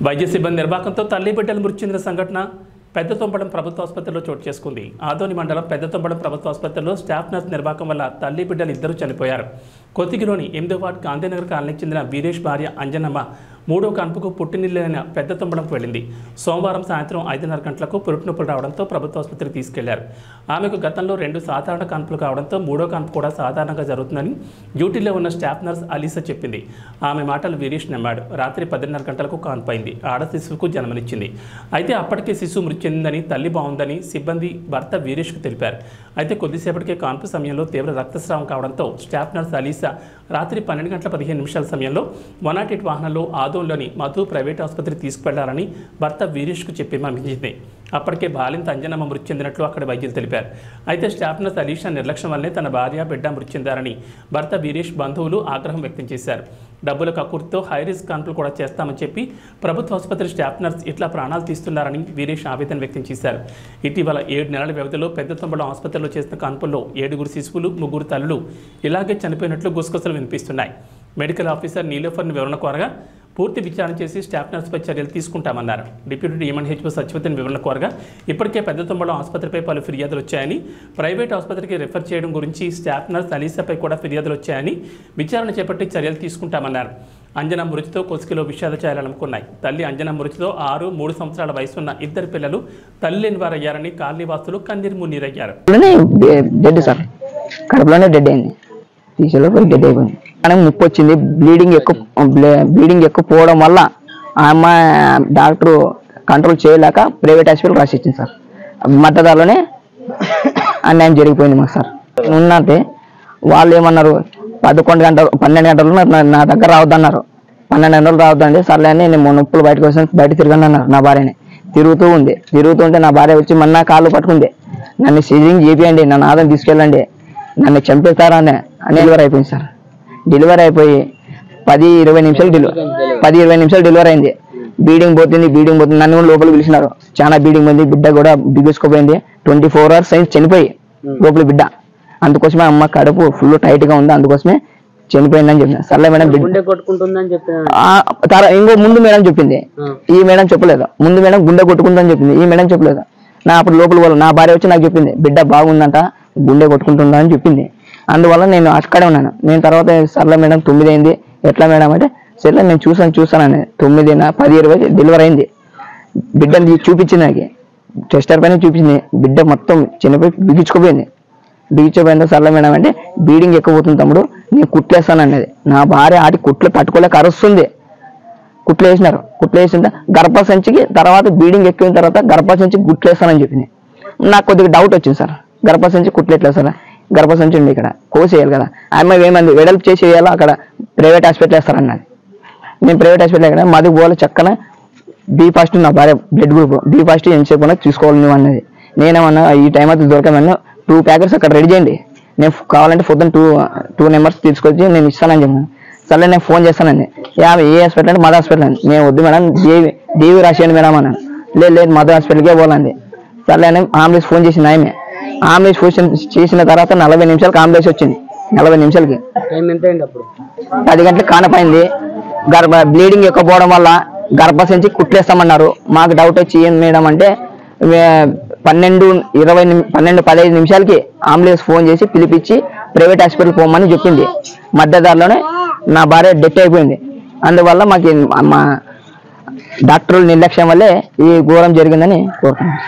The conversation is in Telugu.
వైద్య సిబ్బంది నిర్వాహకంతో తల్లి బిడ్డలు మృతి చెందిన సంఘటన పెద్దతొంపడం ప్రభుత్వ ఆసుపత్రిలో చోటు చేసుకుంది. ఆదోని మండలం పెద్దతొంపడం ప్రభుత్వ ఆసుపత్రిలో స్టాఫ్ నర్స్ నిర్వాహకం వల్ల తల్లి బిడ్డలు ఇద్దరు చనిపోయారు. కొత్తిగిలోని 8వ వార్డు గాంధీనగర్ కాలనీకి చెందిన వీరేష్ భార్య అంజనమ్మ 3వ కాన్పుకు పుట్టినిల్లైన పెద్దతొంపడంకు వెళ్ళింది. సోమవారం సాయంత్రం 5:30 గంటలకు పురుటినొప్పులు రావడంతో ప్రభుత్వ ఆసుపత్రికి తీసుకెళ్లారు. ఆమెకు గతంలో 2 సాధారణ కాన్పులు కావడంతో 3వ కాన్పు కూడా సాధారణంగా జరుగుతుందని డ్యూటీలో ఉన్న స్టాఫ్ నర్స్ అలీసా చెప్పింది. ఆమె మాటలు వీరేష్ నమ్మాడు. రాత్రి 10:30 గంటలకు కాన్పు అయింది. ఆడ శిశువుకు జన్మనిచ్చింది. అయితే అప్పటికే శిశువు మృతి చెందిందని, తల్లి బాగుందని సిబ్బంది భర్త వీరేష్కు తెలిపారు. అయితే కొద్దిసేపటికే కాన్పు సమయంలో తీవ్ర రక్తస్రావం కావడంతో స్టాఫ్ నర్స్ అలీసా రాత్రి 12:15 సమయంలో 108 వాహనంలో ఆదోన్లోని మధు ప్రైవేట్ ఆసుపత్రికి తీసుకువెళ్లారని భర్త వీరేష్కు చెప్పి పంపించింది. అప్పటికే బాలింత అంజనమ్మ మృతి చెందినట్లు అక్కడ వైద్యులు తెలిపారు. అయితే స్టాఫ్ నర్స్ అలీషా నిర్లక్ష్యం వల్లే తన భార్య బిడ్డ మృతి చెందారని భర్త వీరేష్ బంధువులు ఆగ్రహం వ్యక్తం చేశారు. డబ్బుల కక్కుర్తితో హైరిస్క్ కాన్పులు కూడా చేస్తామని చెప్పి ప్రభుత్వ ఆసుపత్రి స్టాఫ్ నర్స్ ఇట్లా ప్రాణాలు తీస్తున్నారని వీరేష్ ఆవేదన వ్యక్తం చేశారు. ఇటీవల 7 నెలల వ్యవధిలో పెద్దతొంపడం ఆసుపత్రిలో చేసిన కాన్పుల్లో 7 శిశువులు 3 తల్లులు ఇలాగే చనిపోయినట్లు గుసగుసలు వినిపిస్తున్నాయి. మెడికల్ ఆఫీసర్ నీలోఫర్ని వివరణ కోరగా పూర్తి విచారణ చేసి స్టాఫ్ నర్స్పై చర్యలు తీసుకుంటామన్నారు. డిప్యూటీ DMNHO సచివతిని వివరణ కోరగా ఇప్పటికే పెద్దతొంపడం ఆసుపత్రిపై పలు ఫిర్యాదులు వచ్చాయని, ప్రైవేట్ ఆసుపత్రికి రిఫర్ చేయడం గురించి స్టాఫ్ నర్స్ అలీసాపై కూడా ఫిర్యాదులు వచ్చాయని విచారణ చేపట్టి చర్యలు తీసుకుంటామన్నారు. అంజన మృతితో కొస్కిలో విషాద ఛాయలనుకున్నాయి. తల్లి అంజన మృతితో 6, 3 సంవత్సరాల వయసున్న 2 పిల్లలు తల్లి లేని వారయ్యారని కాలనీవాసులు కన్నీరు మున్నీరయ్యారు. ముప్పు వచ్చింది. బ్లీడింగ్ ఎక్కువ పోవడం వల్ల ఆ అమ్మాయి డాక్టర్ కంట్రోల్ చేయలేక ప్రైవేట్ హాస్పిటల్ రాసిచ్చింది సార్. మద్దతులోనే అన్యాయం జరిగిపోయింది మాకు సార్. ఉన్నట్టే వాళ్ళు ఏమన్నారు, 12 గంటలు నా దగ్గర రావద్దన్నారు. 12 గంటలు రావద్దండి. సర్లే అని నేను నొప్పులు బయట తిరగండి అన్నారు. నా భార్యని తిరుగుతుంటే నా భార్య వచ్చి మొన్న కాళ్ళు పట్టుకుంది. నన్ను సీజింగ్ చేపియండి, నన్ను ఆదం తీసుకెళ్ళండి, నన్ను చంపేస్తారా అని డెలివరీ అయిపోయింది సార్. డెలివరీ అయిపోయి 10-20 నిమిషాలు డెలివరీ అయింది. బీడింగ్ పోతుంది. నన్ను కూడా లోపల పిలిచినారు. చాలా బీడింగ్ పోయింది. బిడ్డ కూడా బిగుసుకుపోయింది. 24 hours అయింది చనిపోయి లోపల బిడ్డ. అందుకోసమే అమ్మ కడుపు ఫుల్ టైట్ గా ఉంది, అందుకోసమే చనిపోయిందని చెప్పిన. సర్లే మేడం ఇంకో ముందు మేడం చెప్పింది, ఈ మేడం చెప్పలేదు. ముందు మేడం గుండె కొట్టుకుంటుందని చెప్పింది, ఈ మేడం చెప్పలేదు. నా అప్పుడు లోపల నా భార్య వచ్చి నాకు చెప్పింది, బిడ్డ బాగుందంట, గుండె కొట్టుకుంటుందా అని చెప్పింది. అందువల్ల నేను అక్కడే ఉన్నాను. నేను తర్వాత సర్లే మేడం 9 అయింది, ఎట్లా మేడం అంటే సర్లే నేను చూసానని 9:10-20 డెలివరీ అయింది. బిడ్డని చూపించింది, నాకు చెస్టర్ పైన చూపించింది. బిడ్డ మొత్తం చిన్నపోయి బిగించుకుపోయింది. సర్లే మేడం అంటే బీడింగ్ ఎక్కువ పోతుంది తమ్ముడు, నేను కుట్లేస్తాను అన్నది. నా భార్య ఆటి కుట్లు తట్టుకోలేక అరుస్తుంది. కుట్లు వేసిన గర్భసంచికి తర్వాత బీడింగ్ ఎక్కువ తర్వాత గర్భసంచి గుట్లేస్తానని చెప్పింది. నాకు కొద్దిగా డౌట్ వచ్చింది సార్, గర్భసంచి కుట్లు ఎట్లా సార్, గర్భసంచి ఉంది ఇక్కడ కోసేయాలి కదా, అమ్మాయి ఏమంది వెడల్పు చేసి వేయాలో అక్కడ ప్రైవేట్ హాస్పిటల్ వేస్తారన్నది. నేను ప్రైవేట్ హాస్పిటల్ ఎక్కడ మధు పోవాలి చక్కన B+ నా భార్య బ్లడ్ గ్రూప్ B+ ఎంతసేపు తీసుకోవాలి నువ్వు అన్నది. నేనేమన్నా ఈ టైం అయితే దొరకమన్నా 2 ప్యాకెట్స్ అక్కడ రెడీ చేయండి, నేను కావాలంటే పొద్దున్న 2 నెంబర్స్ తీసుకొచ్చి నేను ఇస్తానని చెప్పాను. సరే నేను ఫోన్ చేస్తానండి. ఏ హాస్పిటల్ అంటే మధు హాస్పిటల్ అండి. నేను వద్దు మేడం దేవి రాసేయండి మేడం అన్నాను. లేదు మధు హాస్పిటల్కే పోవాలండి. సర్లే అని అంబులెన్స్ ఫోన్ చేసింది. ఆమె అంబులెన్స్ ఫోన్ చేసిన తర్వాత 40 నిమిషాలకు అంబులెన్స్ వచ్చింది. 40 నిమిషాలకి 10 గంటలకు కానపోయింది. బ్లీడింగ్ ఎక్కువ పోవడం వల్ల గర్భసంచి కుట్లేస్తామన్నారు. మాకు డౌట్ వచ్చి ఏం మేడం అంటే 12:15 నిమిషాలకి అంబులెన్స్ ఫోన్ చేసి పిలిపించి ప్రైవేట్ హాస్పిటల్ పోమని చెప్పింది. మధ్యదారిలోనే నా భార్య డెత్ అయిపోయింది. అందువల్ల మాకు మా డాక్టర్ల నిర్లక్ష్యం వల్లే ఈ ఘోరం జరిగిందని కోరుతున్నాను.